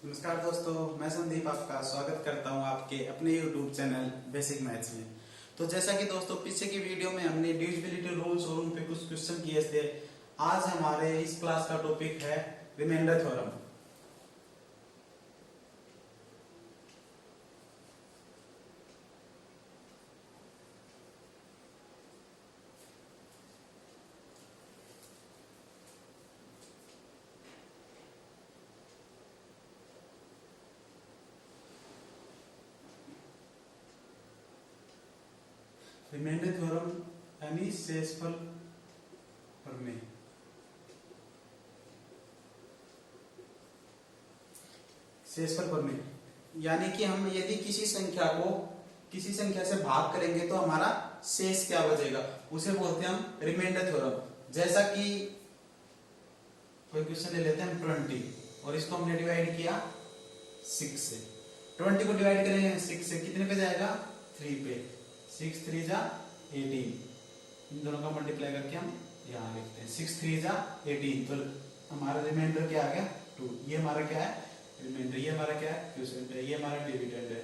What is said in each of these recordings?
नमस्कार दोस्तों, मैं संदीप आपका स्वागत करता हूं आपके अपने YouTube चैनल बेसिक मैथ्स में। तो जैसा कि दोस्तों पीछे की वीडियो में हमने डिविजिबिलिटी रूल्स और उन पे कुछ क्वेश्चन किए थे। आज हमारे इस क्लास का टॉपिक है रिमाइंडर थ्योरम। रिमाइंडर थ्योरम यानी शेषफल प्रमेय। शेषफल प्रमेय यानी कि हम यदि किसी संख्या को किसी संख्या से भाग करेंगे तो हमारा शेष क्या बचेगा, उसे बोलते हैं हम रिमाइंडर थ्योरम। जैसा कि कोई क्वेश्चन ले लेते हैं हम 20 और इसको हमने डिवाइड किया 6 से। 20 को डिवाइड करेंगे 6 से, कितने पे जाएगा 3 पे। 6 3 जा 18, इन दोनों का मल्टीप्लाई करके हम यहाँ लिखते हैं 6 3 जा 18। तो हमारा रिमाइंडर क्या आ गया 2। ये हमारा क्या है रिमाइंडर, ये हमारा क्या है क्वोशिएंट है, ये हमारा डिविडेंड है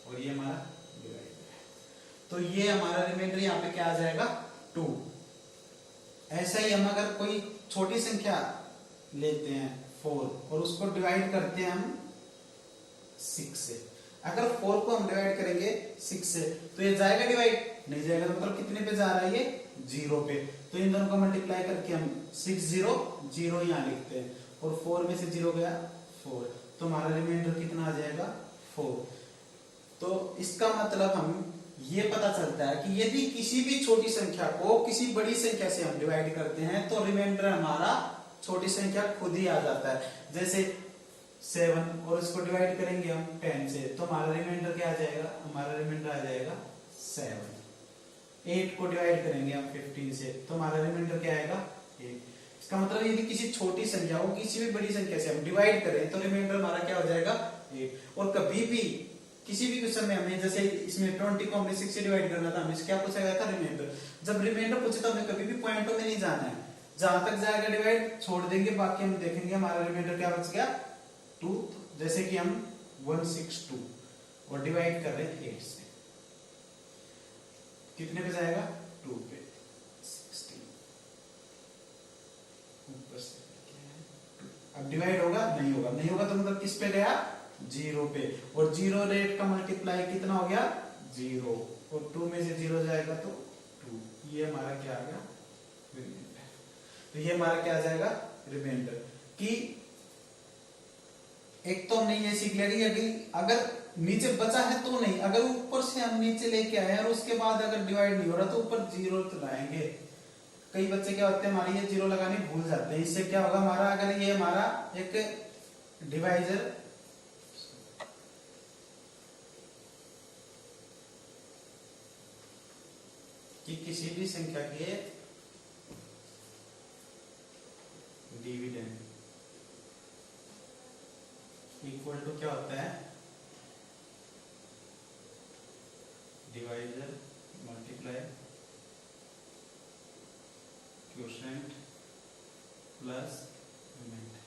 और ये हमारा डिवाइड है। तो ये हमारा रिमाइंडर यहाँ पे क्या आ जाएगा 2। ऐसा ही हम अगर कोई छोटी संख्या लेते हैं 4 और उसको डिवाइड करते हैं हम 6 से। अगर 4 को हम डिवाइड करेंगे 6 से तो ये जाएगा डिवाइड नहीं जाएगा, तो मतलब कितने पे जा रहा है ये 0 पे। तो इन दोनों को मल्टीप्लाई करके हम 6 0 0 यहाँ लिखते हैं और 4 में से 0 गया 4, तो हमारा रिमाइंडर कितना आ जाएगा 4। तो इसका मतलब हम ये पता चलता है कि यदि किसी भी छोटी संख्या को किसी बड़ी संख्या से हम डिवाइड करते हैं तो रिमाइंडर हमारा छोटी संख्या खुद ही आ जाता है। जैसे 7 और इसको डिवाइड करेंगे हम 10 से तो हमारा रिमाइंडर क्या आ जाएगा, हमारा रिमाइंडर आ जाएगा 7। 8 को डिवाइड करेंगे हम 15 से तो हमारा रिमाइंडर क्या आएगा 8। इसका मतलब यदि किसी छोटी संख्या को किसी भी बड़ी संख्या से हम डिवाइड करें तो रिमाइंडर हमारा क्या हो जाएगा 8। और कभी भी किसी भी क्वेश्चन में हमें जैसे इसमें 20 को हमने 6 से डिवाइड करना था, हमें क्या पूछा गया था रिमाइंडर। जब रिमाइंडर पूछे तो हमें कभी भी पॉइंटों में नहीं जाना है, जहां तक जाएगा डिवाइड छोड़ देंगे, बाकी हम देखेंगे हमारा रिमाइंडर क्या बच गया 2। जैसे कि हम 162 और डिवाइड कर रहे हैं 8 से, कितने पे जाएगा 2 पे 16। ऊपर से अब डिवाइड होगा नहीं होगा, नहीं होगा तो मतलब किस पे गया 0 पे। और 0 रेट का मल्टीप्लाई कितना हो गया 0 और 2 में से 0 जाएगा तो 2। ये हमारा क्या आ गया रिमाइंडर। तो ये हमारा क्या आ जाएगा रिमाइंडर कि एक तो हमने ये सीख लिया कि यदि अगर नीचे बचा है तो नहीं, अगर ऊपर से हम नीचे लेके आए और उसके बाद अगर डिवाइड नहीं हो रहा तो ऊपर 0 लगाएंगे। कई बच्चे क्या होते हैं हमारे ये 0 लगाने भूल जाते हैं। इससे क्या होगा हमारा, अगर ये हमारा एक डिवाइजर कि किसी भी संख्या के डिविडेंड इक्वल टू क्या होता है divisor multiply quotient plus remainder.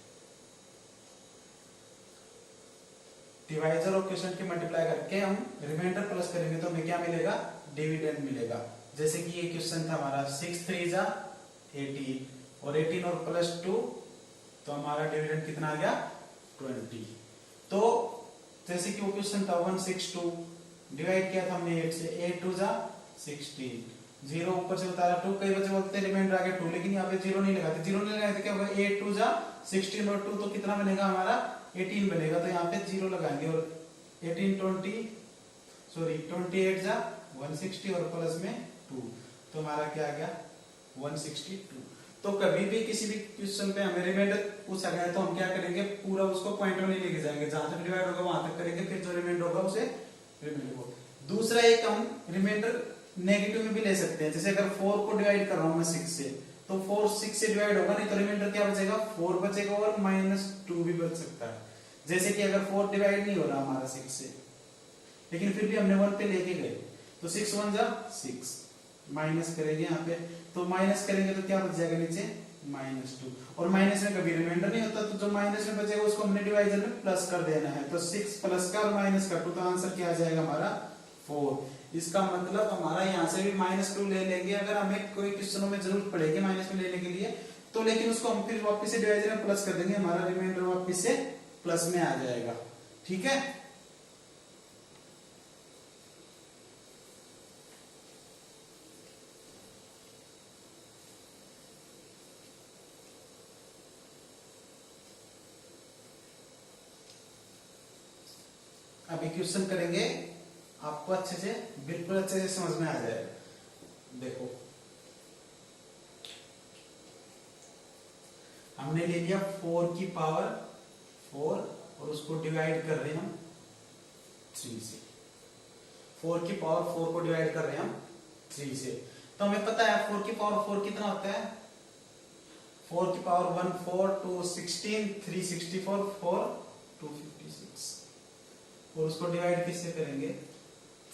Divisor और क्वोशिएंट के मल्टीप्लाई करके हम रिमाइंडर प्लस करेंगे तो हमें क्या मिलेगा डिविडेंड मिलेगा। जैसे कि ये क्वेश्चन था हमारा 6 3 जा 18 और 18 और प्लस 2 तो हमारा डिविडेंड कितना आ गया 20। तो जैसे कि वो क्वेश्चन था 162 डिवाइड किया था हमने 8 से, 8 2 जा 16, 0 ऊपर से उतारा 2। कई बच्चे बोलते हैं रिमाइंडर आ गया 2, लेकिन यहाँ पे 0 नहीं लगाते। 0 नहीं लगाते क्या होगा 8 2 जा 16 और 2 तो कितना बनेगा हमारा 18 बनेगा। तो यहाँ पे 0 लगाएंगे और 28 जा 160 और प्लस में 2 तो हमारा क्या आ गया 162। तो कभी भी किसी भी क्वेश्चन पे हमें रिमाइंडर पूछा गया तो हम क्या करेंगे पूरा उसको पॉइंट में नहीं लेके जाएंगे, जहां तक डिवाइड होगा वहां तक करेंगे, फिर जो रिमाइंडर होगा उसे रिमाइंडर को। दूसरा एक हम रिमाइंडर नेगेटिव में भी ले सकते हैं। जैसे अगर 4 को डिवाइड कर रहा हूं मैं 6 से तो 4 6 से डिवाइड होगा नहीं तो रिमाइंडर क्या बचेगा 4 बचेगा और -2 भी बच सकता है। जैसे कि अगर 4 डिवाइड नहीं हो रहा हमारा 6 से, लेकिन फिर भी हमने 1 पे लेके गए तो 6 1 जा 6 माइनस करेंगे यहाँ पे तो माइनस करेंगे तो क्या बच जाएगा नीचे -2, और माइनस में कभी रिमाइंडर नहीं होता, तो जो माइनस में बचेगा उसको हमने डिवाइजर में प्लस कर देना है। तो 6 प्लस का और माइनस का 2, तो आंसर क्या आ जाएगा हमारा 4। इसका मतलब हमारा यहाँ से भी -2 ले लेंगे अगर हमें कोई क्वेश्चनों में जरूरत पड़ेगी माइनस में लेने के लिए, तो लेकिन उसको हम फिर वापस से डिवाइजर में प्लस कर देंगे, हमारा रिमाइंडर वापस से प्लस में आ जाएगा। ठीक है, अभी क्वेश्चन करेंगे, आपको अच्छे से बिल्कुल अच्छे से समझ में आ जाएगा। देखो हमने ले लिया 4 की पावर 4 और उसको डिवाइड कर रहे हैं हम 3 से। 4 की पावर 4 को डिवाइड कर रहे हैं हम 3 से, तो हमें पता है 4 की पावर 4 कितना होता है, 4 की पावर 1 4 2 16 3 64 4 2 56, और उसको डिवाइड किससे करेंगे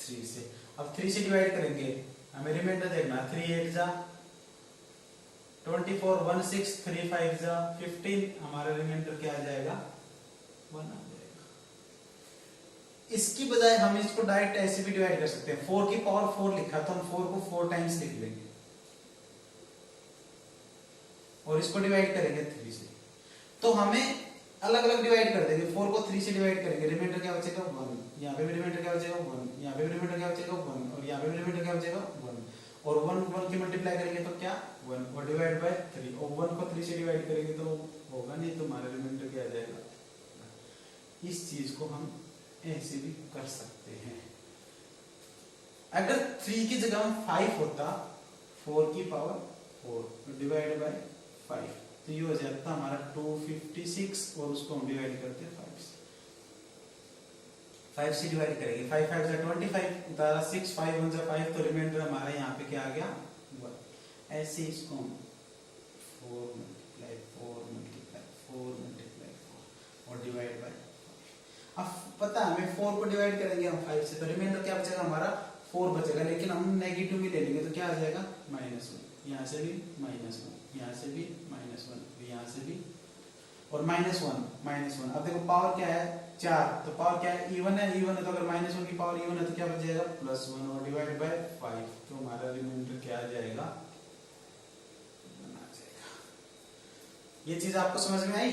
3 से। अब 3 से डिवाइड करेंगे, हमें रिमाइंडर देखना, 3 8 जा 24 1 6 3 5 जा 15, हमारा रिमाइंडर क्या आ जाएगा 1 आ जाएगा। इसकी बजाय हम इसको डायरेक्ट ऐसे भी डिवाइड कर सकते हैं, 4 की पावर 4 लिखा तो हम 4 को 4 टाइम्स लिख लेंगे और इसको डिवाइड करेंगे 3 से, तो हमें अलग अलग डिवाइड कर देंगे। 4 को 3 से डिवाइड करेंगे, रिमाइंडर क्या बचेगा 1, यहाँ पे भी रिमाइंडर क्या बचेगा 1, यहाँ पे भी रिमाइंडर क्या बचेगा 1, और यहाँ पे भी रिमाइंडर क्या बचेगा 1, और 1 की मल्टीप्लाई करेंगे तो क्या 1, और डिवाइड बाय 3, और 1 को 3 से डिवाइड करेंगे तो होगा नहीं, तो हमारा रिमाइंडर क्या आ जाएगा। इस चीज को हम ऐसे भी कर सकते हैं, अगर 3 की जगह हम 5 होता 4 की पावर 4 डिवाइड बाय 5, तो ये हो जाता हमारा 256, और उसको हम डिवाइड करते हैं 5 से डिवाइड करेंगे, 5 5 जा 25, उतारा 6 5 1 जा 5, तो रिमाइंडर हमारा यहाँ पे क्या आ गया 1। ऐसे इसको हम 4 मल्टीप्लाई 4 मल्टीप्लाई 4 मल्टीप्लाई 4 और डिवाइड बाय 5। अब पता है हमें 4 को डिवाइड करेंगे हम 5 से, तो रिमाइंडर क्या बचेगा हमारा 4 बचेगा, लेकिन हम नेगेटिव में ले लेंगे तो क्या आ जाएगा -1, यहाँ से भी -1, यहाँ से भी -1, यहाँ से भी, और -1। अब देखो पावर क्या है 4, तो पावर क्या है इवन है, इवन है तो अगर -1 की पावर इवन है तो क्या बच जाएगा +1, और डिवाइड बाय 5, तो हमारा रिमाइंडर क्या आ जाएगा 1 आ जाएगा। ये चीज आपको समझ में आई।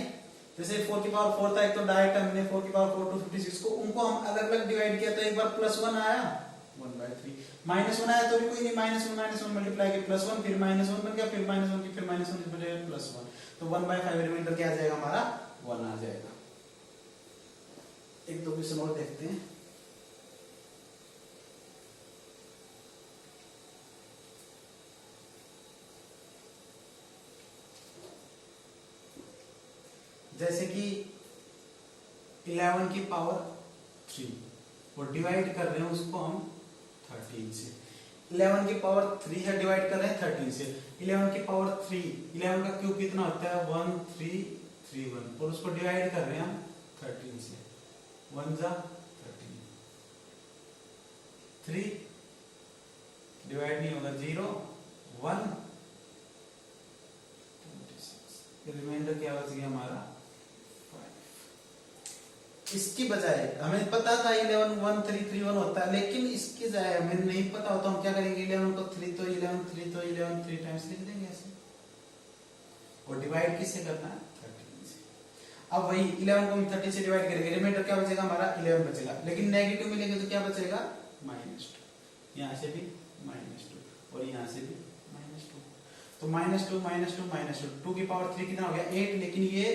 जैसे 4 की पावर 4 था, एक तो डायरेक्ट हमने 4 की पावर 4 256 को उनको हम अलग अलग डिवाइड किया, तो एक बार +1 आया 1/3, -1 आया तो भी कोई नहीं, -1 मल्टीप्लाई के +1, फिर -1 बन गया, फिर -1 की फिर -1 की बजाय +1, तो 1/5 रिमाइंडर क्या आ जाएगा हमारा 1 आ जाएगा। एक दो क्वेश्चन और देखते हैं। जैसे कि 11 की पावर 3 और डिवाइड कर रहे हैं उसको हम 13 से। 11 की पावर 3 है, डिवाइड कर रहे हैं 13 से। 11 की पावर 3, 11 का क्यूब कितना होता है 1331, और उसको डिवाइड कर रहे हैं हम 13 से, 1 जा 13, 3 डिवाइड नहीं होगा 0 1 26, रिमाइंडर क्या बच गया हमारा 5। इसकी बजाय हमें पता था 11 1 3 3 1 होता है, लेकिन इसके बजाय हमें नहीं पता होता, हम क्या करेंगे 11 को 3 तो 11 3 तो 11 3 टाइम्स लिख देंगे ऐसे, और डिवाइड किससे करना है 13 से। अब वही 11 को हम 30 से डिवाइड करेंगे, रिमाइंडर क्या बचेगा हमारा 11 बचेगा, लेकिन नेगेटिव में लेंगे तो क्या बचेगा -2, यहाँ से भी -2 और यहाँ से भी -2, तो -2 2 की पावर 3 कितना हो गया 8, लेकिन ये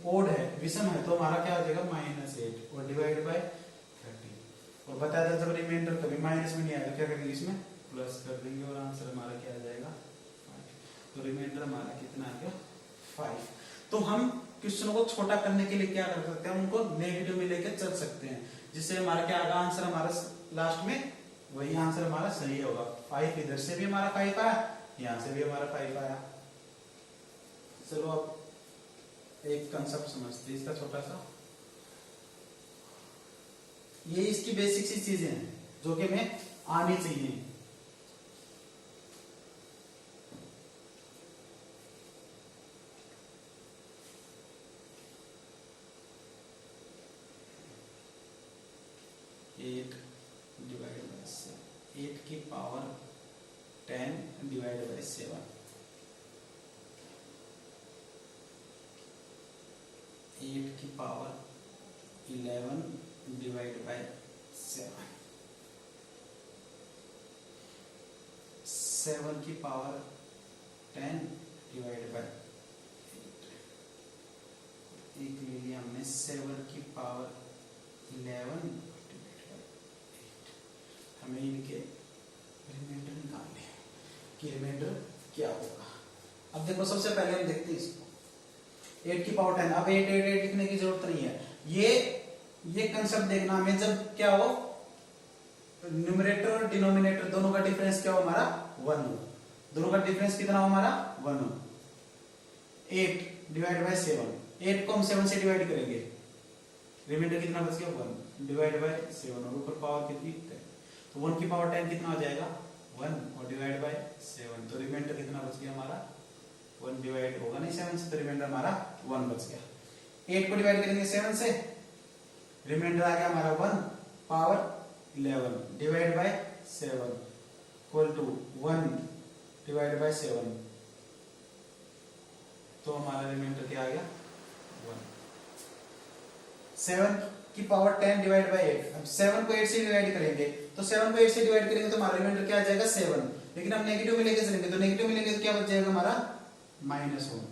ओड है, विषम है, तो हमारा क्या हो जाएगा -8 और डिवाइड बाय 30, और बताया था जब रिमाइंडर कभी माइनस में नहीं आया तो क्या करेंगे इसमें प्लस कर देंगे, और आंसर हमारा क्या आ जाएगा 5। तो रिमाइंडर हमारा कितना आ गया 5। तो हम क्वेश्चन को छोटा करने के लिए क्या कर सकते हैं, उनको नेगेटिव में लेकर चल सकते हैं, जिससे हमारा क्या आएगा आंसर हमारा लास्ट में वही आंसर हमारा सही होगा। 5 इधर से भी हमारा 5 आया, यहां से भी हमारा 5 आया। चलो अब एक कंसेप्ट समझते हैं इसका छोटा सा, ये इसकी बेसिक सी चीजें हैं जो कि हमें आनी चाहिए। की पावर 10 डिवाइड बाय 7, 8 की पावर 11 डिवाइड बाय 7, 7 की पावर 10 डिवाइड बाय 8, एक ले लिया हमने 7 की पावर 11 डिवाइड बाय 8। हमें इनके रिमाइंडर निकालने हैं कि रिमाइंडर क्या होगा। अब देखो सबसे पहले हम देखते हैं इसको, 8 की पावर 10। अब 8 8 8 लिखने की जरूरत नहीं है। ये कंसेप्ट देखना हमें, जब क्या हो न्यूमरेटर और डिनोमिनेटर दोनों का डिफरेंस क्या हो हमारा 1 हो। दोनों का डिफरेंस कितना हो हमारा 1 हो। 8 डिवाइड बाय 7, 8 को हम 7 से डिवाइड करेंगे, रिमाइंडर कितना बच गया 1 डिवाइड बाय 7, और ऊपर पावर कितनी 10, तो 1 की पावर 10 कितना हो जाएगा 1 और डिवाइड बाय 7, तो रिमाइंडर कितना बच गया हमारा 1 डिवाइड होगा नहीं 7 से, तो रिमाइंडर हमारा 1 बच गया। 8 को डिवाइड करेंगे 7 से, रिमाइंडर आ गया हमारा 1 power 11 divide by 7 equal to 1 divide by 7, तो हमारा रिमाइंडर क्या आ गया 1। 7 की पावर 10 डिवाइड बाय 8, अब 7 को 8 से डिवाइड करेंगे, तो 7 को 8 से डिवाइड करेंगे तो हमारा रिमाइंडर क्या आ जाएगा 7, लेकिन हम नेगेटिव में लेके चलेंगे, तो नेगेटिव में लेंगे तो क्या बच जाएगा हमारा -1,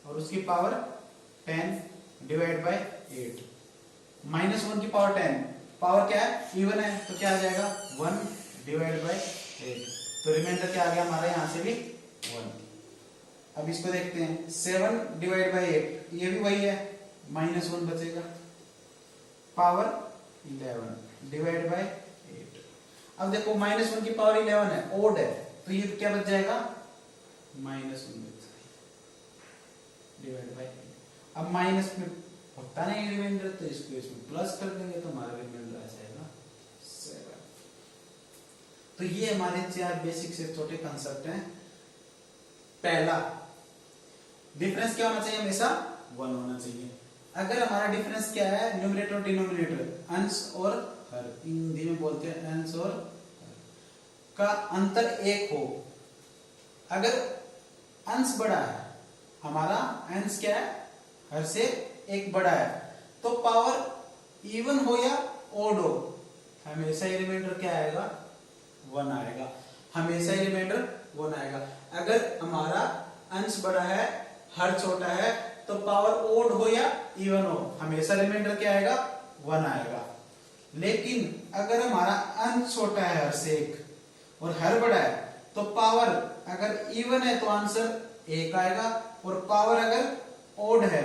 और उसकी पावर 10 डिवाइड बाय 8, -1 की पावर 10, पावर क्या है इवन है, तो क्या आ जाएगा 1 डिवाइड बाय 8, तो रिमाइंडर क्या आ गया हमारा यहां से भी 1। अब इसको देखते हैं, 7 डिवाइड बाय 8, ये भी वही है, -1 बचेगा, पावर 11 डिवाइड बाय 8। अब देखो -1 की पावर 11 है, ओड है, तो ये क्या बच जाएगा -1 डिवाइड बाय 8। अब माइनस में होता नहीं रिमाइंडर, तो इसको इसमें प्लस कर देंगे, तो हमारा रिमाइंडर आ जाएगा 7। तो ये हमारे 4 बेसिक से छोटे कंसेप्ट हैं। पहला, डिफरेंस क्या होना चाहिए हमेशा 1 होना चाहिए। अगर हमारा डिफरेंस क्या है न्यूमरेटर और डिनोमिनेटर, अंश और हर, हिंदी में बोलते हैं अंश और हर का अंतर 1 हो, अगर अंश बड़ा है, हमारा अंश क्या है हर से 1 बड़ा है, तो पावर इवन हो या ओड हो, हमेशा ही रिमाइंडर क्या आएगा 1 आएगा, हमेशा ही रिमाइंडर 1 आएगा। अगर हमारा अंश बड़ा है हर छोटा है, तो पावर ओड हो या इवन हो, हमेशा रिमाइंडर क्या आएगा 1 आएगा। लेकिन अगर हमारा अंश छोटा है हर से 1 और हर बड़ा है, तो पावर अगर इवन है तो आंसर 1 आएगा, और पावर अगर ओड है,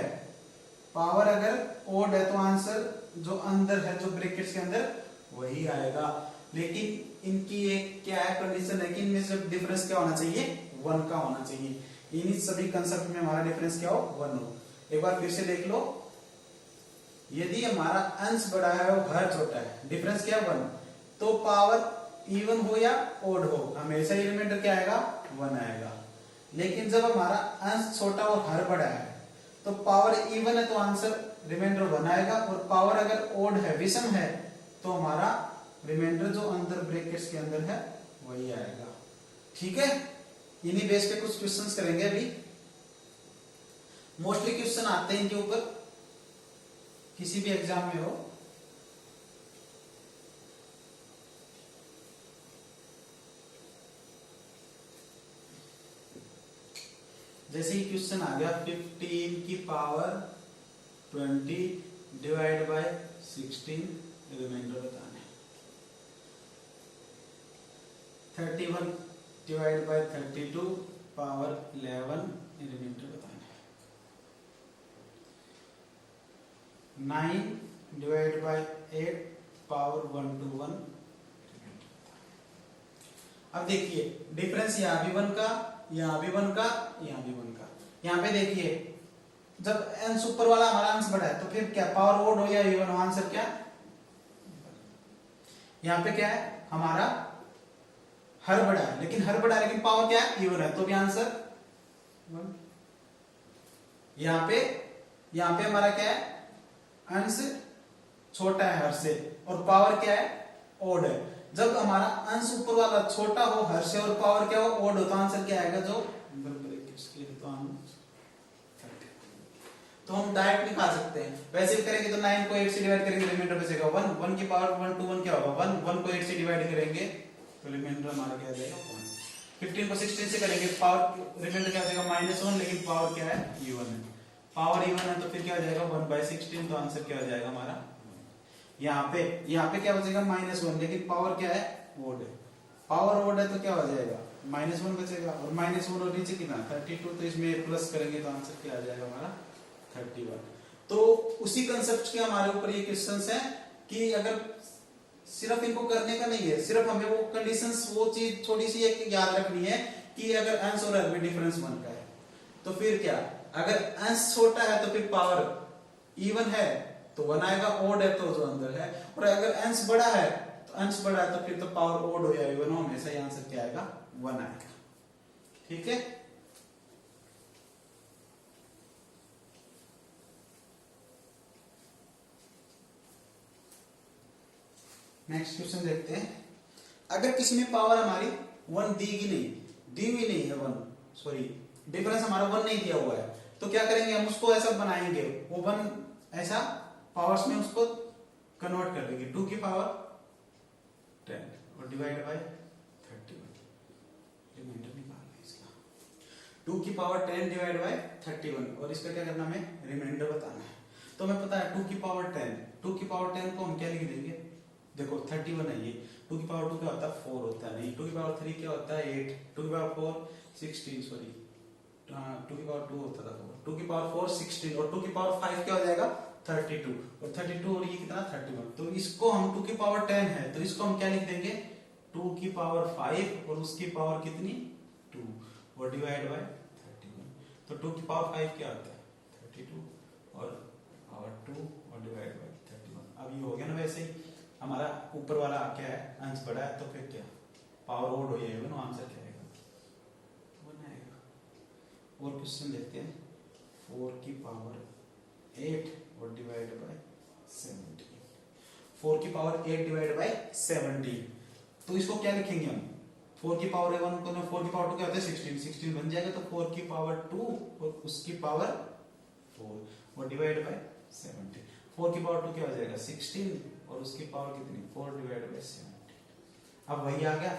पावर अगर ओड है तो आंसर जो अंदर है, जो ब्रैकेट्स के अंदर, वही आएगा। लेकिन इनकी एक क्या है कंडीशन है कि इनमें से डिफरेंस क्या होना चाहिए 1 का होना चाहिए। इन सभी कंसेप्ट में हमारा डिफरेंस क्या हो 1 हो। एक बार फिर से देख लो, यदि हमारा अंश बड़ा है और हर छोटा है, डिफरेंस क्या 1, तो पावर इवन हो या ओड हो, हमेशा ही रिमाइंडर क्या आएगा 1 आएगा। लेकिन जब हमारा अंश छोटा और हर बड़ा है, तो पावर इवन है तो आंसर रिमाइंडर 1 आएगा, और पावर अगर ओड है, विषम है, तो हमारा रिमाइंडर जो अंदर ब्रैकेट्स के अंदर है वही आएगा। ठीक है, इन्हीं बेस पे कुछ क्वेश्चंस करेंगे अभी। मोस्टली क्वेश्चन आते हैं इनके ऊपर, किसी भी एग्जाम में हो। जैसे ही क्वेश्चन आ गया 15 की पावर 20 डिवाइड बाय 16, रिमाइंडर बताना है। 31 डिवाइड बाय 32 पावर 11, रिमाइंडर बताना है। 9 डिवाइड बाय 8 पावर 1 to 1। अब देखिए डिफरेंस यहाँ भी 1 का, यहाँ भी 1 का, यहाँ भी 1 का। यहाँ पे देखिए जब अंश ऊपर वाला हमारा अंश बड़ा है, तो फिर क्या पावर ओड हो या इवन हो, आंसर क्या, यहाँ पे क्या है हमारा हर बड़ा है, लेकिन हर बड़ा है लेकिन पावर क्या है इवन है, तो भी आंसर 1। यहाँ पे हमारा क्या है अंश छोटा है हर से, और पावर क्या है ओड है, जब हमारा अंश ऊपर वाला छोटा हो हर से और पावर क्या हो ओड हो, तो आंसर क्या आएगा जो तो हम डायरेक्ट निकाल सकते हैं। वैसे भी करेंगे तो 9 को 8 से डिवाइड करेंगे रिमाइंडर बचेगा 1, 1 की पावर 1 2 1 क्या होगा 1, 1 को 8 से डिवाइड करेंगे तो रिमाइंडर हमारा क्या आ जाएगा 1। 15 को 16 से करेंगे पावर रिमाइंडर क्या आ जाएगा -1, लेकिन पावर क्या है इवन है, पावर इवन है तो फिर क्या हो जाएगा 1/16, तो आंसर क्या हो जाएगा हमारा यहाँ पे क्या बचेगा -1, लेकिन पावर क्या है ओड है, पावर ओड है तो क्या हो जाएगा -1 बचेगा, और -1 और नीचे कितना 32, तो इसमें प्लस करेंगे तो आंसर क्या आ जाएगा हमारा 31। तो उसी कंसेप्ट के हमारे ऊपर ये क्वेश्चंस हैं कि अगर सिर्फ इनको करने का नहीं है, सिर्फ हमें वो कंडीशंस वो चीज थोड़ी सी एक याद रखनी है कि अगर अंश और हर में डिफरेंस 1 का है तो फिर क्या, अगर अंश छोटा है तो फिर पावर इवन है तो 1 आएगा, ओड है तो जो अंदर है, और अगर अंश बड़ा है तो फिर तो पावर ओड हो या इवन हो, हमेशा ये आंसर क्या आएगा 1 आएगा। ठीक है, नेक्स्ट क्वेश्चन देखते हैं। अगर किसी में पावर हमारी 1 दी हुई नहीं है 1, सॉरी डिफरेंस हमारा 1 नहीं दिया हुआ है, तो क्या करेंगे हम उसको ऐसा बनाएंगे, वो 1 ऐसा पावर्स में उसको कन्वर्ट कर देंगे 2 की पावर 10 और डिवाइड बाय 31, रिमाइंडर निकालना है इसका 2 की पावर 10 डिवाइड बाय 31, और इसका क्या करना हमें रिमाइंडर बताना है। तो हमें पता है 2 की पावर 10 को हम क्या लिख देंगे, देखो 31 है ये, 2 की पावर 2 क्या होता है 4 होता है, नहीं 2 की पावर 3 क्या होता है 8, 2 की पावर 4 16, सॉरी 2 की पावर 2 होता था 4, 2 की पावर 4 16, और 2 की पावर 5 क्या हो जाएगा 32, और 32 और ये कितना 31, तो इसको हम 2 की पावर 10 है तो इसको हम क्या लिख देंगे 2 की पावर 5 और उसकी पावर कितनी 2 और डिवाइड बाय 31, तो 2 की पावर 5 क्या होता है 32 और पावर 2 और डिवाइड बाय 31। अब ये हो गया ना, वैसे ही हमारा ऊपर वाला क्या है अंश बड़ा है तो फिर क्या पावर ओड हो जाएगा, आंसर क्या आएगा 1 आएगा। और क्वेश्चन देखते हैं 4 की पावर 8 और डिवाइड बाय 17, 4 की पावर 8 डिवाइड बाय 17, तो इसको क्या लिखेंगे हम 4 की पावर 1 को 4 की पावर 2 क्या होता है 16 बन जाएगा, तो 4 की पावर 2 और उसकी पावर 4 और डिवाइड बाय 17, 4 की पावर 2 क्या हो जाएगा 16 और उसकी पावर कितनी 4 डिवाइड बाय 17। अब वही आ गया,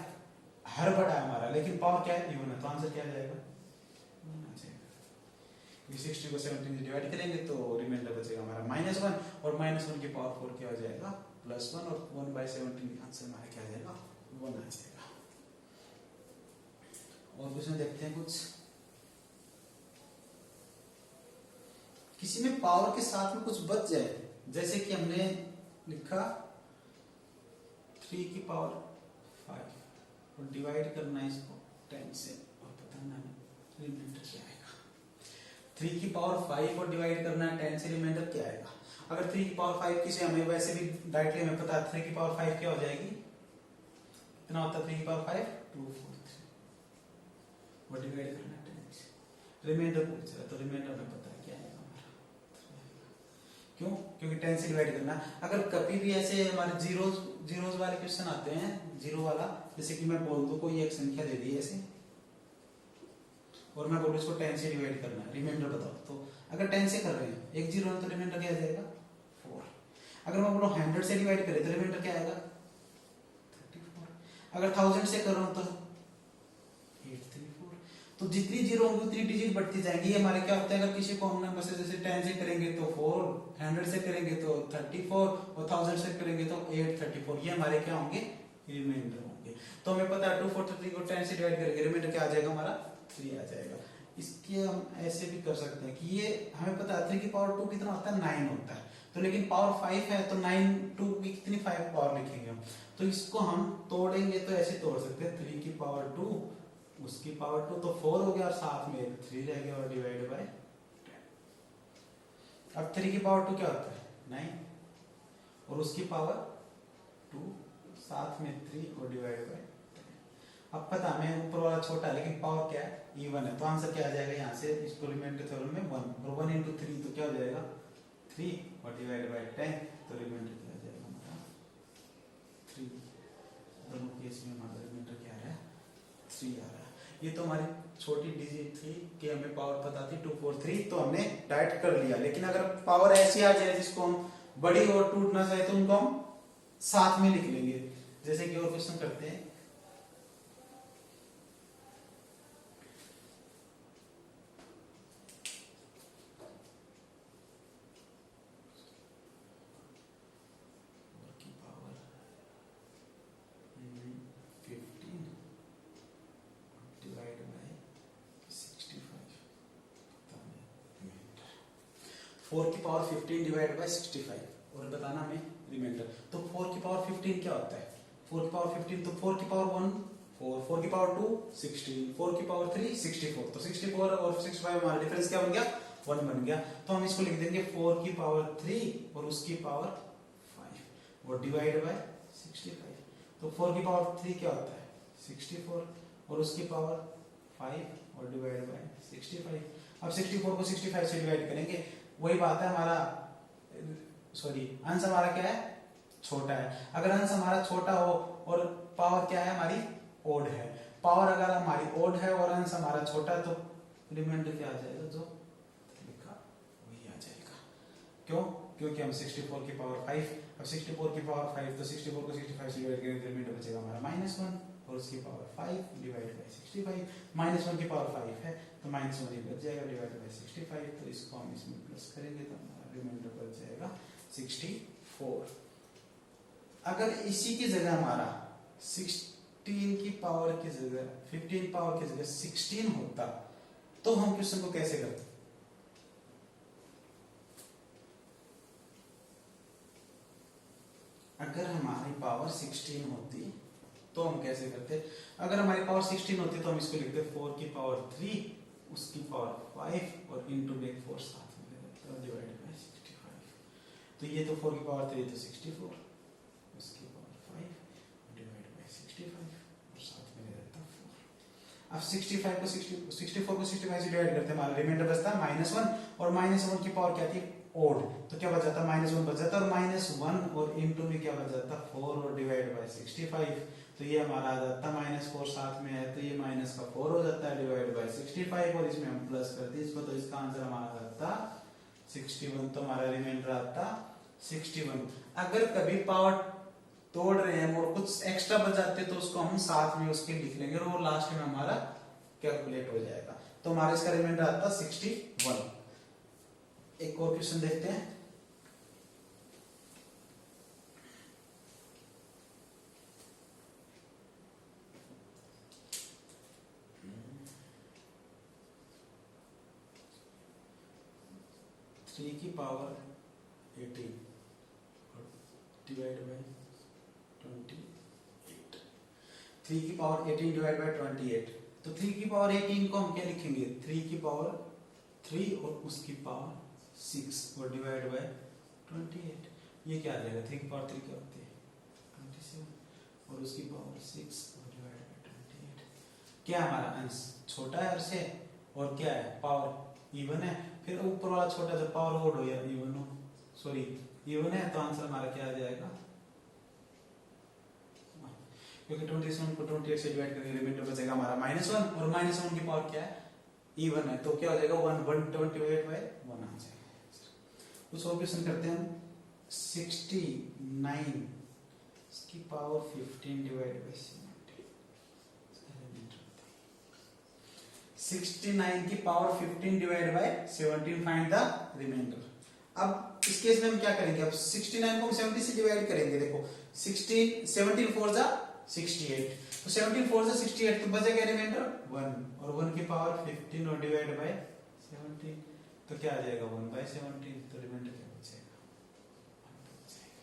हर बड़ा है हमारा लेकिन पावर क्या है इवन है, तो आंसर क्या आ जाएगा 1 आ जाएगा। 60 को 17 से डिवाइड करेंगे तो रिमाइंडर बचेगा हमारा -1, और -1 की पावर 4 क्या हो जाएगा +1, और 1/17 आंसर हमारा क्या आ जाएगा 1 आ जाएगा। और क्वेश्चन देखते हैं कुछ, किसी में पावर के साथ में कुछ बच जाए, जैसे कि हमने लिखा 3 की पावर 5 और डिवाइड करना है इसको 10 से और बताना है रिमाइंडर क्या आएगा। 3 की पावर 5 और डिवाइड करना है 10 से, रिमाइंडर क्या आएगा। अगर 3 की पावर 5 किसे हमें वैसे भी डायरेक्टली हमें पता है 3 की पावर 5 क्या हो जाएगी, कितना होता है 3 की पावर 5 243 और डिवाइड करना है 10 से, रिमाइंडर पूछ रहा है तो रिमाइंडर हमें पता है क्या आएगा हमारा, क्यों क्योंकि 10 से डिवाइड करना। अगर कभी भी ऐसे हमारे जीरोस वाले क्वेश्चन आते हैं, जीरो वाला, जैसे कि मैं बोल दूं कोई एक संख्या दे दी ऐसे और मैं बोलूं इसको 10 से डिवाइड करना है, रिमाइंडर बताओ, तो अगर 10 से कर रहे हैं एक जीरो है तो रिमाइंडर क्या आ जाएगा 4। अगर मैं बोलूं 100 से डिवाइड करें तो रिमाइंडर क्या आएगा 34। अगर 1000 से कर रहा हूं तो 834। तो जितनी जीरो होंगी उतनी डिजिट बढ़ती जाएंगी। ये हमारे क्या होता है, अगर किसी को हम नंबर से जैसे 10 से करेंगे तो 4, 100 से करेंगे तो 34 और 1000 से करेंगे तो 834, ये हमारे क्या होंगे रिमाइंडर होंगे। तो हमें पता है 243 को 10 से डिवाइड करेंगे रिमाइंडर क्या आ जाएगा हमारा 3 आ जाएगा। इसके हम ऐसे भी कर सकते हैं कि ये हमें पता है 3 की पावर 2 कितना होता है 9 होता है, तो लेकिन पावर 5 है तो 9 2 की कितनी 5 पावर लिखेंगे हम, तो इसको हम तोड़ेंगे तो ऐसे तोड़ सकते हैं 3 की पावर 2 उसकी पावर 2 तो 4 हो गया और साथ में 3 रह गया और डिवाइड बाय 10। अब 3 की पावर 2 क्या होता है 9 और उसकी पावर 2 साथ में 3 और डिवाइड बाय 10। अब पता हमें ऊपर वाला छोटा है लेकिन पावर क्या है इवन है, तो आंसर क्या आ जाएगा यहाँ से इसको रिमाइंडर थ्योरम में 1 और 1 into 3 तो क्या हो जाएगा 3 और डिवाइड बाय 10, तो रिमाइंडर क्या आ जाएगा हमारा 3। दोनों केस में हमारा रिमाइंडर क्या आ रहा है, 3 आ रहा है। ये तो हमारी छोटी डिजिट थी कि हमें पावर पता थी 243, तो हमने डायरेक्ट कर लिया। लेकिन अगर पावर ऐसी आ जाए जिसको हम बड़ी और टूटना चाहे तो उनको हम साथ में लिख लेंगे। जैसे कि और क्वेश्चन करते हैं, की पावर 15 डिवाइड बाय 65, 4 की पावर 15 डिवाइड बाय 65 और बताना हमें रिमाइंडर। तो 4 की पावर 15 क्या होता है, 4 की पावर 15, तो 4 की पावर 1 4, 4 की पावर 2 16, 4 की पावर 3 64, तो 64 और 65 हमारा डिफरेंस क्या बन गया, 1 बन गया। तो हम इसको लिख देंगे 4 की पावर 3 और उसकी पावर 5 और डिवाइड बाय 65। तो 4 की पावर 3 क्या होता है, 64 और उसकी पावर 5 और डिवाइड बाय 65। अब 64 को 65 से डिवाइड करेंगे, वही बात है, हमारा सॉरी अंश हमारा क्या है, छोटा है। अगर अंश हमारा छोटा हो और पावर क्या है हमारी ओड है, पावर अगर हमारी ओड है और अंश हमारा छोटा है, तो रिमाइंडर क्या आ जाएगा, जो लिखा वही आ जाएगा। क्यों, क्योंकि हम 64 की पावर 5, अब 64 की पावर 5, तो 64 को 65 से डिवाइड करेंगे तो रिमाइंडर बचेगा हमारा -1 और उसकी पावर 5 डिवाइड बाय 65। -1 की पावर 5 है तो -1 ही बच जाएगा डिवाइड बाय 65। तो इसको हम इसमें प्लस करेंगे तो हमारा रिमाइंडर बच जाएगा 64। अगर इसी की जगह हमारा 16 की पावर की जगह 15 पावर की जगह 16 होता तो हम क्वेश्चन को कैसे करते, अगर हमारी पावर 16 होती तो हम कैसे करते, अगर हमारी पावर 16 होती तो हम इसको लिखते 4 की पावर 3 उसकी पावर 5 और इनटू में 4 साथ में तो डिवाइड बाय 65। तो ये तो 4 की पावर 3 तो 64 उसकी पावर 5 डिवाइड बाय 65 और साथ में रहता 4। अब 65 को 64 को 65 से डिवाइड करते हैं, हमारा रिमाइंडर बचता है -1 और -1 की पावर क्या थी ओड, तो क्या बच जाता -1 बच जाता और -1 और इनटू में क्या बच जाता 4 और डिवाइड बाय 65। तो ये हमारा आ जाता -4 साथ में है तो ये माइनस का 4 हो जाता है डिवाइड बाय 65 और इसमें हम प्लस करते हैं इसको, तो इसका आंसर हमारा आता 61। तो हमारा रिमाइंडर आता 61। अगर कभी पावर तोड़ रहे हैं और कुछ एक्स्ट्रा बच जाते तो उसको हम साथ में उसके लिख लेंगे और लास्ट में हमारा कैलकुलेट हो जाएगा। तो हमारा इसका रिमाइंडर आता 61। एक और क्वेश्चन देखते हैं, थ्री की पावर 18 डिवाइड बाय 28। 3 की पावर 18 डिवाइड बाय 28, तो 3 की पावर 18 को हम क्या लिखेंगे, 3 की पावर 3 और उसकी पावर 6 और डिवाइड बाय 28। ये क्या आ जाएगा, 3 की पावर 3 क्या होती है 27 और उसकी पावर 6 और डिवाइड बाय 28। क्या हमारा अंश छोटा है और से, और क्या है पावर इवन है, फिर ऊपर वाला छोटा जब पावर ओड हो या इवन हो, सॉरी इवन है तो आंसर हमारा क्या आ जाएगा, क्योंकि 27 को 28 से डिवाइड करेंगे रिमाइंडर बचेगा हमारा -1 और -1 की पावर क्या है इवन है, तो क्या हो जाएगा 128 बाय 1 आ जाएगा। कुछ और क्वेश्चन करते हैं हम, 69 की पावर 15 डिवाइड बाय 69 की power 15 divide by 17 find the remainder. अब इस केस में हम क्या करेंगे, अब 69 को हम 70 से डिवाइड करेंगे, देखो 17 4 जा 68, तो 17 4 जा 68 तो बचेगा रिमाइंडर 1 और 1 की पावर 15 और डिवाइड बाय 17 तो क्या आ जाएगा 1 बाय 17, तो रिमाइंडर क्या बचेगा 1 बचेगा।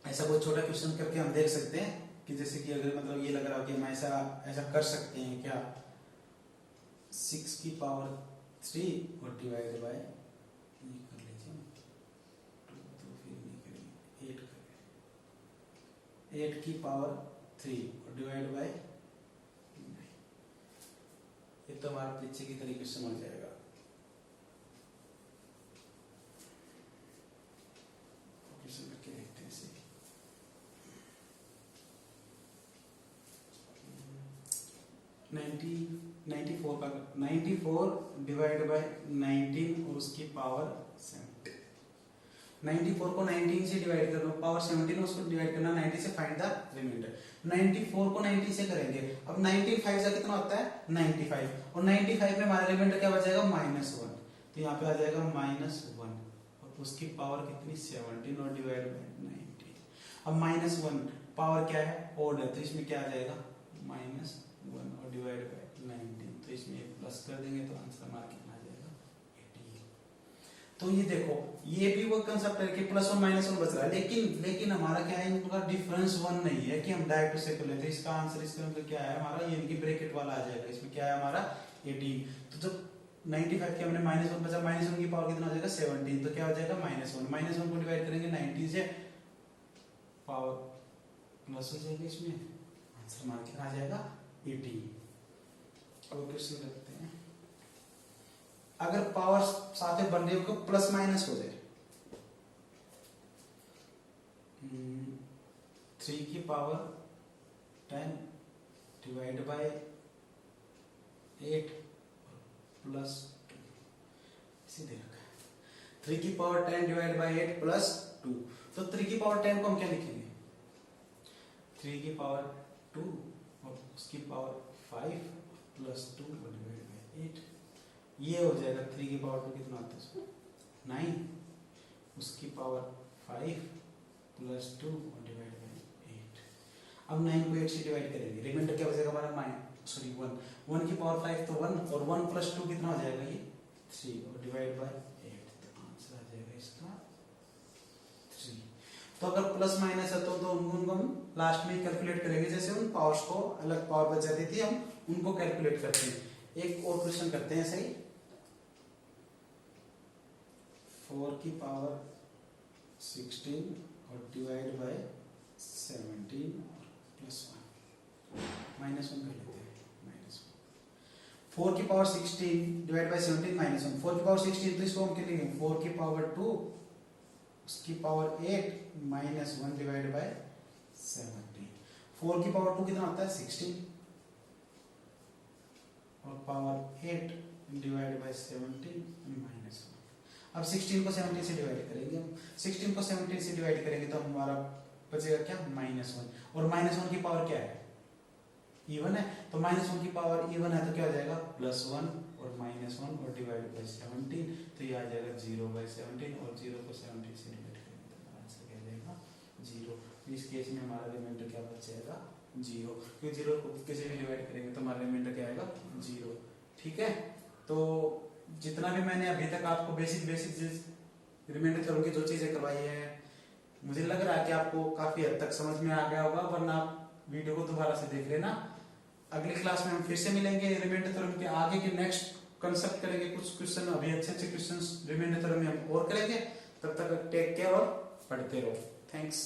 ऐसा कोई छोटा क्वेश्चन करके हम देख सकते हैं कि जैसे कि अगर मतलब ये लग रहा हो कि हम ऐसा कर सकते हैं क्या, 6 की पावर 3 और डिवाइड बाय ये कर लीजिए 2 तो फिर नहीं करेंगे 8 करेंगे 8 की पावर 3 और डिवाइड बाय 9। ये तो हमारा पीछे की तरीके से समझ जाएगा। क्वेश्चन करके देखते हैं इसे, 94 का 94 डिवाइड बाय 19 और उसकी पावर 70। 94 को 19 से डिवाइड करना, पावर 17 उसको डिवाइड करना 90 से, फाइंड द रिमाइंडर। 94 को 90 से करेंगे, अब 95 से कितना होता है 95, और 95 में हमारा रिमाइंडर क्या बचेगा -1, तो यहाँ पे आ जाएगा -1 और उसकी पावर कितनी 17 और डिवाइड बाय 90। अब -1 पावर क्या है ओड है, तो इसमें क्या आ जाएगा -1 और डिवाइड बाय 19, तो इसमें प्लस कर देंगे तो आंसर हमारा कितना आ जाएगा 80। तो ये देखो ये भी वो कंसेप्ट है कि प्लस और -1 बच रहा है, लेकिन हमारा क्या है इनका डिफरेंस 1 नहीं है कि हम डायरेक्ट उसे कर लेते हैं। इसका आंसर इसका मतलब क्या है हमारा, ये इनकी ब्रैकेट वाला आ जाएगा, इसमें क्या है हमारा 18। तो जब 95 के हमने -1 बचा, -1 की पावर कितना हो जाएगा 17, तो क्या हो जाएगा -1 को डिवाइड करेंगे 90 से, पावर प्लस हो जाएगा, इसमें आंसर हमारा क्या आ जाएगा 80। और क्वेश्चन करते हैं, अगर पावर साथ में बन रही हो प्लस माइनस हो जाए, 3 की पावर 10 डिवाइड बाय 8 प्लस 2, इसे दे रखा है 3 की पावर 10 डिवाइड बाय 8 प्लस 2। तो 3 की पावर 10 को हम क्या लिखेंगे 3 की पावर 2 और उसकी पावर 5 प्लस 2 डिवाइड बाय 8, ये हो जाएगा 3 की पावर 2 कितना आता है 9, उसकी पावर 5 प्लस 2 डिवाइड बाय 8। अब 9 को 8 से डिवाइड करेंगे, रिमाइंडर क्या बचेगा हमारा 1 की पावर 5 तो 1 और 1 प्लस 2 कितना हो जाएगा ये 3 और डिवाइड बाय 8, तो आंसर आ जाएगा इसका 3। तो अगर प्लस माइनस है तो उनको हम लास्ट में कैलकुलेट करेंगे, जैसे उन पावर्स को अलग पावर बच जाती थी हम उनको कैलकुलेट करते हैं। एक और क्वेश्चन करते हैं सही, 4 की पावर 16 और डिवाइड बाय 17 और प्लस 1 -1 कर लेते हैं, -1 4 की पावर 16 डिवाइड बाय 17 -1, 4 की पावर 16 तो इसको हम क्या लिखेंगे 4 की पावर 2 उसकी पावर 8 -1 डिवाइड बाय 17। 4 की पावर 2 कितना होता है 16 और पावर 8 डिवाइड बाय 17 -1। अब 16 को 17 से डिवाइड करेंगे, हम 16 को 17 से डिवाइड करेंगे तो हमारा बचेगा क्या -1, और -1 की पावर क्या है इवन है, तो -1 की पावर इवन है तो क्या हो जाएगा +1 और -1 और डिवाइड बाय 17, तो ये आ जाएगा 0/17 और 0 को 17 से डिवाइड करेंगे तो आंसर क्या जाएगा 0। इस केस में हमारा रिमाइंडर क्या बचेगा 0, क्योंकि 0 को किसी भी डिवाइड करेंगे तो हमारा रिमाइंडर क्या आएगा 0। ठीक है, तो जितना भी मैंने अभी तक आपको बेसिक रिमाइंडर थ्योरम की जो चीजें करवाई है, मुझे लग रहा है कि आपको काफी हद तक समझ में आ गया होगा, वरना आप वीडियो को दोबारा से देख लेना। अगली क्लास में हम फिर से मिलेंगे, रिमाइंडर थ्योरम के आगे के नेक्स्ट कंसेप्ट करेंगे, कुछ क्वेश्चन अभी अच्छे क्वेश्चंस रिमाइंडर थ्योरम में हम और करेंगे। तब तक टेक केयर और पढ़ते रहो। थैंक्स।